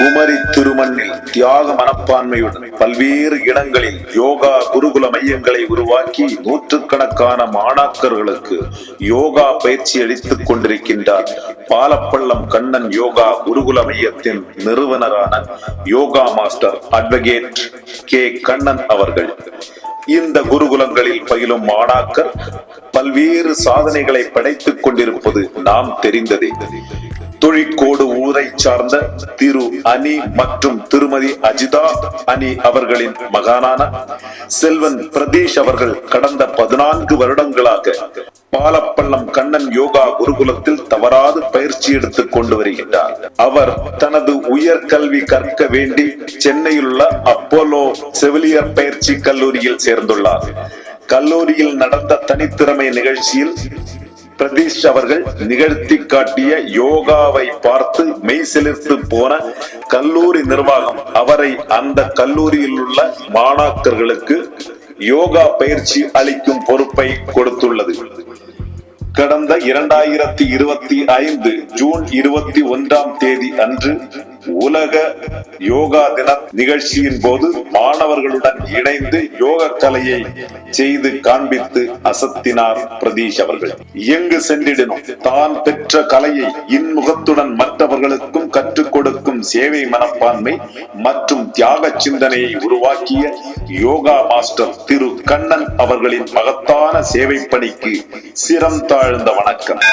குமரி திருமண்ணில் தியாக மனப்பான்மையுடன் பல்வேறு இடங்களில் யோகா குருகுல மையங்களை உருவாக்கி நூற்றுக்கணக்கான மாணாக்கர்களுக்கு யோகா பயிற்சி அளித்துக் கொண்டிருக்கின்றார் பாலப்பள்ளம் கண்ணன் யோகா குருகுல மையத்தின் நிறுவனரான yoga master advocate K Kannan அவர்கள். இந்த குருகுலங்களில் பயிலும் மாணாக்கர் பல்வேறு சாதனைகளை படைத்துக் கொண்டிருப்பது நாம் தெரிந்ததே. தொழிற்கோடு ஊரை சார்ந்த திரு அனி மற்றும் திருமதி அஜிதா அனி அவர்களின் மகானான செல்வன் பிரதீஷ் அவர்கள் கடந்த 14 வருடங்களாக பாலப்பள்ளம் கண்ணன் யோகா குருகுலத்தில் தவறாது பயிற்சி எடுத்துக் கொண்டு வருகின்றார். அவர் தனது உயர்கல்வி கற்க வேண்டி சென்னையில் உள்ள அப்போலோ செவிலியர் பயிற்சி கல்லூரியில் சேர்ந்துள்ளார். கல்லூரியில் நடந்த தனித்திறமை நிகழ்ச்சியில் பிரதீஷ் அவர்கள் நிகழ்த்தி காட்டிய யோகாவை பார்த்து மெய் சிலிர்த்து போன கல்லூரி நிர்வாகம் அவரை அந்த கல்லூரியில் உள்ள மாணாக்கர்களுக்கு யோகா பயிற்சி அளிக்கும் பொறுப்பை கொடுத்துள்ளது. கடந்த 2025 ஜூன் 21 அன்று உலக யோகா தின நிகழ்ச்சியின் போது மாணவர்களுடன் இணைந்து யோக கலையை செய்து காண்பித்து அசத்தினார் பிரதீஷ் அவர்கள். எங்கு சென்றிடனும் தான் பெற்ற கலையை இன்முகத்துடன் மற்றவர்களுக்கும் கற்றுக் கொடுக்கும் சேவை மனப்பான்மை மற்றும் தியாக சிந்தனையை உருவாக்கிய யோகா மாஸ்டர் திரு கண்ணன் அவர்களின் மகத்தான சேவை பணிக்கு சிரம் தாழ்ந்த வணக்கம்.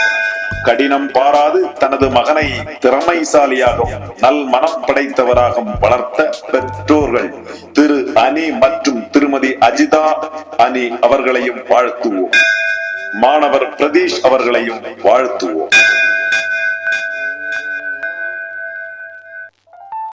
கடினம் பாராது தனது மகனை திறமைசாலியாகவும் நல் மனம் படைத்தவராகவும் வளர்த்த பெற்றோர்கள் திரு அனி மற்றும் திருமதி அஜிதா அனி அவர்களையும் வாழ்த்துவோம். மாணவர் பிரதீஷ் அவர்களையும் வாழ்த்துவோம்.